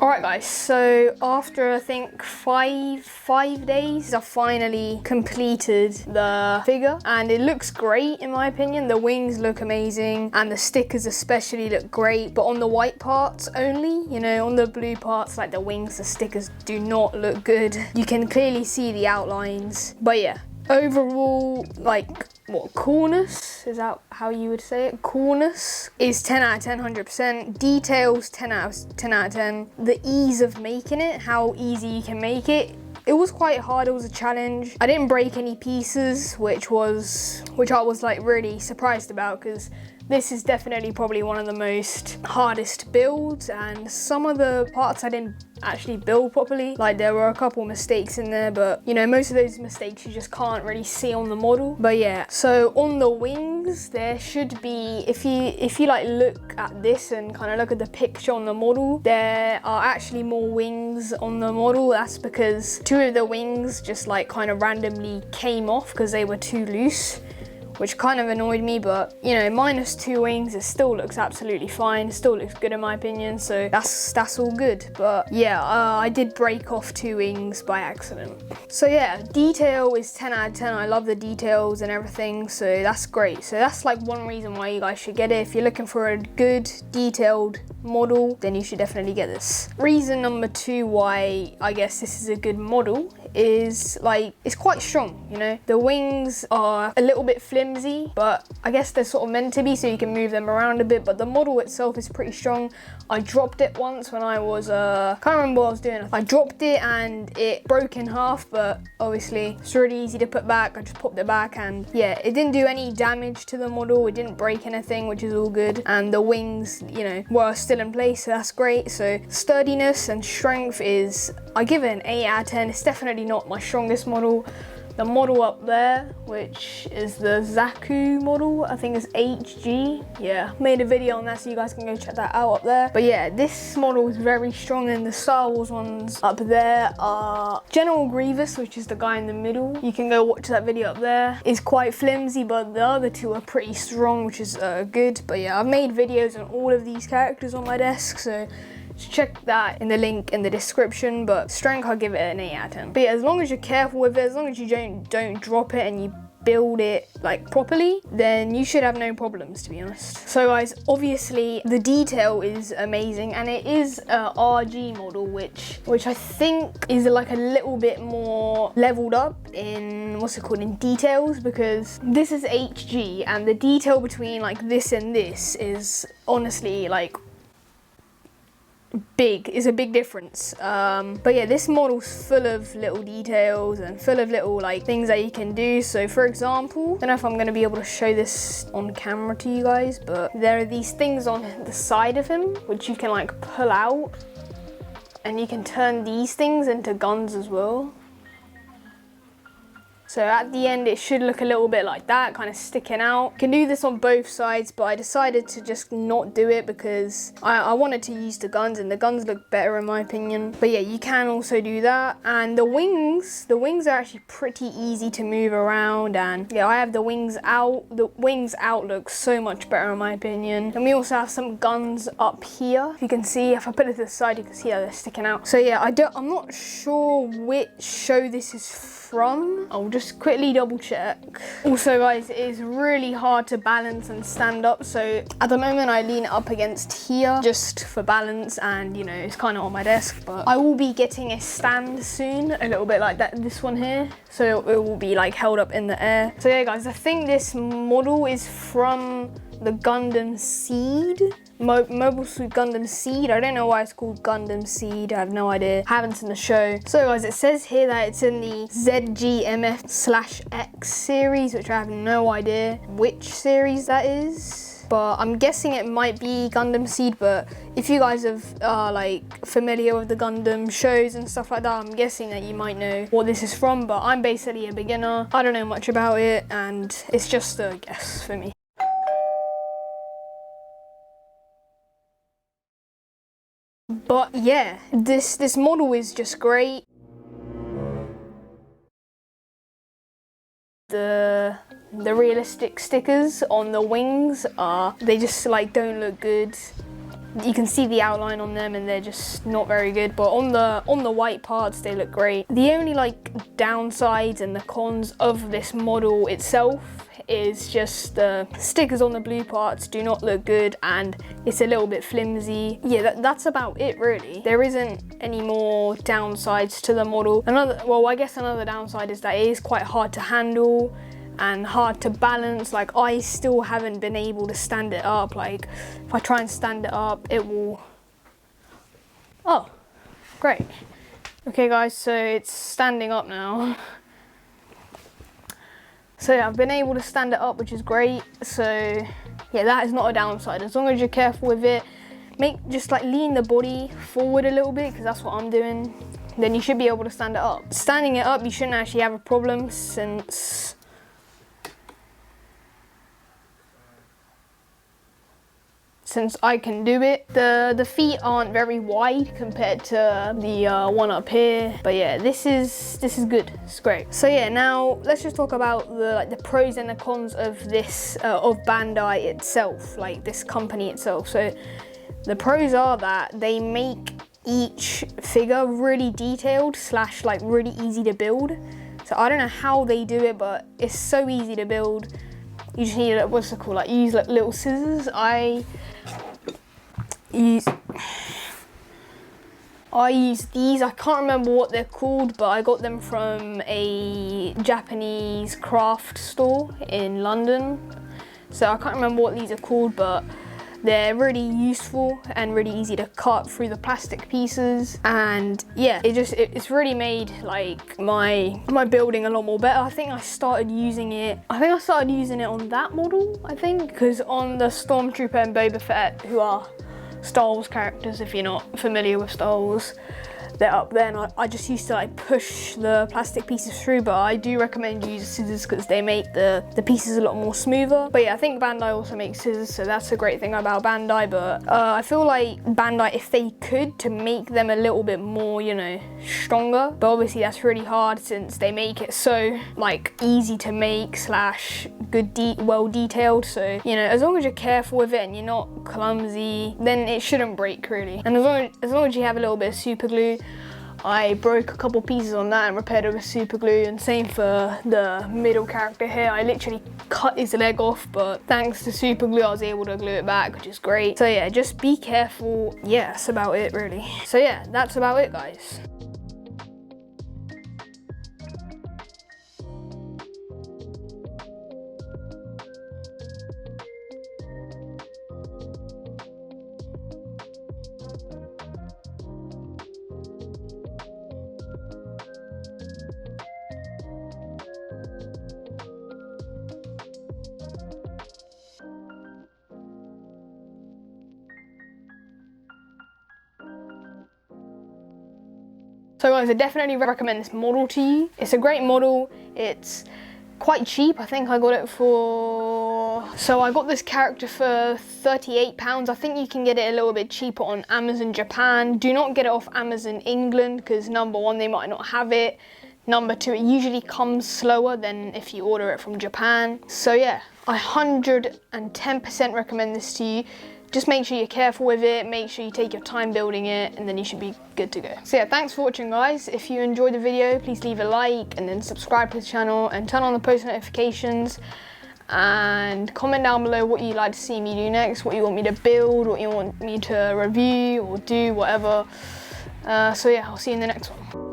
Alright guys, so after I think five days, I finally completed the figure and it looks great in my opinion. The wings look amazing and the stickers especially look great, but on the white parts only, you know, on the blue parts like the wings, the stickers do not look good. You can clearly see the outlines, but yeah, overall, like, what, coolness? Is that how you would say it? Coolness is 10 out of 10, 100%. Details, 10 out of 10. The ease of making it, how easy you can make it. It was quite hard, it was a challenge. I didn't break any pieces, which I was like really surprised about, because this is definitely probably one of the most hardest builds, and some of the parts I didn't actually build properly. Like there were a couple mistakes in there, but you know, most of those mistakes you just can't really see on the model. But yeah, so on the wings, there should be, if you like look at this and kind of look at the picture on the model, there are actually more wings on the model. That's because two of the wings just like kind of randomly came off because they were too loose, which kind of annoyed me, but you know, minus 2 wings, it still looks absolutely fine. It still looks good in my opinion, so that's all good. But yeah, I did break off 2 wings by accident. So yeah, detail is 10 out of 10. I love the details and everything, so that's great. So that's like one reason why you guys should get it. If you're looking for a good detailed model, then you should definitely get this. Reason number 2 why I guess this is a good model is like, it's quite strong, you know. The wings are a little bit flimsy, but I guess they're sort of meant to be so you can move them around a bit, but the model itself is pretty strong. I dropped it once when I was, can't remember what I was doing. I dropped it and it broke in half, but obviously it's really easy to put back. I just popped it back and yeah, it didn't do any damage to the model. It didn't break anything, which is all good. And the wings, you know, were still in place, so that's great. So sturdiness and strength is, I give it an 8 out of 10. It's definitely not my strongest model. The model up there, which is the Zaku model, I think is HG. Yeah, made a video on that so you guys can go check that out up there. But yeah, this model is very strong, and the Star Wars ones up there are General Grievous, which is the guy in the middle. You can go watch that video up there. It's quite flimsy, but the other 2 are pretty strong, which is good. But yeah, I've made videos on all of these characters on my desk, so check that in the link in the description. But strength, I'll give it an 8 out of 10. But yeah, as long as you're careful with it, as long as you don't drop it and you build it like properly, then you should have no problems, to be honest. So guys, obviously the detail is amazing, and it is a RG model, which I think is like a little bit more leveled up in, what's it called, in details, because this is HG and the detail between like this and this is honestly like big, is a big difference. But yeah, this model's full of little details and full of little like things that you can do. So for example, I don't know if I'm going to be able to show this on camera to you guys, but there are these things on the side of him which you can like pull out, and you can turn these things into guns as well. So at the end, it should look a little bit like that, kind of sticking out. You can do this on both sides, but I decided to just not do it because I wanted to use the guns, and the guns look better in my opinion. But yeah, you can also do that. And the wings are actually pretty easy to move around. And yeah, I have the wings out. The wings out look so much better in my opinion. And we also have some guns up here. If you can see, if I put it to the side, you can see how they're sticking out. So yeah, I'm not sure which show this is from. I'll just quickly double check. Also guys, it is really hard to balance and stand up, so at the moment I lean up against here just for balance, and you know, it's kind of on my desk. But I will be getting a stand soon, a little bit like that, this one here, so it will be like held up in the air. So yeah guys, I think this model is from the Gundam Seed, Mobile Suit Gundam Seed. I don't know why it's called Gundam Seed, I have no idea, haven't seen the show. So guys, it says here that it's in the ZGMF/X series, which I have no idea which series that is, but I'm guessing it might be Gundam Seed. But if you guys are like familiar with the Gundam shows and stuff like that, I'm guessing that you might know what this is from, but I'm basically a beginner. I don't know much about it, and it's just a guess for me. But yeah, this model is just great. The realistic stickers on the wings they just like don't look good. you can see the outline on them and they're just not very good, but on the white parts they look great. The only like downsides and the cons of this model itself is just the stickers on the blue parts do not look good and it's a little bit flimsy. Yeah, that's about it really. There isn't any more downsides to the model. I guess another downside is that it is quite hard to handle and hard to balance. Like, I still haven't been able to stand it up. Like, if I try and stand it up, it will... Oh, great. Okay guys, so it's standing up now. So yeah, I've been able to stand it up, which is great. So yeah, that is not a downside. As long as you're careful with it, just like lean the body forward a little bit, because that's what I'm doing. Then you should be able to stand it up. Standing it up, you shouldn't actually have a problem since I can do it. The feet aren't very wide compared to the one up here, but yeah, this is good. It's great. So yeah, now let's just talk about the pros and the cons of this of Bandai itself, like this company itself. So the pros are that they make each figure really detailed / like really easy to build. So I don't know how they do it, but it's so easy to build. You just need, what's it called, like you use like little scissors. I use these. I can't remember what they're called, but I got them from a Japanese craft store in London. So I can't remember what these are called, but they're really useful and really easy to cut through the plastic pieces. And yeah, it's really made like my building a lot more better. I think I started using it on that model, I think, because on the Stormtrooper and Boba Fett, who are Star Wars characters, if you're not familiar with Star Wars, they're up there, and I just used to like push the plastic pieces through, but I do recommend you use scissors because they make the pieces a lot more smoother. But yeah, I think Bandai also makes scissors, so that's a great thing about Bandai. But I feel like Bandai, if they could, to make them a little bit more, you know, stronger, but obviously that's really hard since they make it so like easy to make / good well detailed. So, you know, as long as you're careful with it and you're not clumsy, then it shouldn't break really. And as long as you have a little bit of super glue. I broke a couple pieces on that and repaired it with super glue, and same for the middle character here. I literally cut his leg off, but thanks to super glue I was able to glue it back, which is great. So yeah, just be careful. Yeah, that's about it really. So yeah, that's about it guys. So guys, I definitely recommend this model to you. It's a great model. It's quite cheap. I think I got it for... So I got this character for £38. I think you can get it a little bit cheaper on Amazon Japan. Do not get it off Amazon England because number one, they might not have it. Number two, it usually comes slower than if you order it from Japan. So yeah, I 110% recommend this to you. Just make sure you're careful with it, make sure you take your time building it, and then you should be good to go. So yeah, thanks for watching guys. If you enjoyed the video, please leave a like and then subscribe to the channel and turn on the post notifications, and comment down below what you'd like to see me do next, what you want me to build, what you want me to review or do, whatever. So yeah, I'll see you in the next one.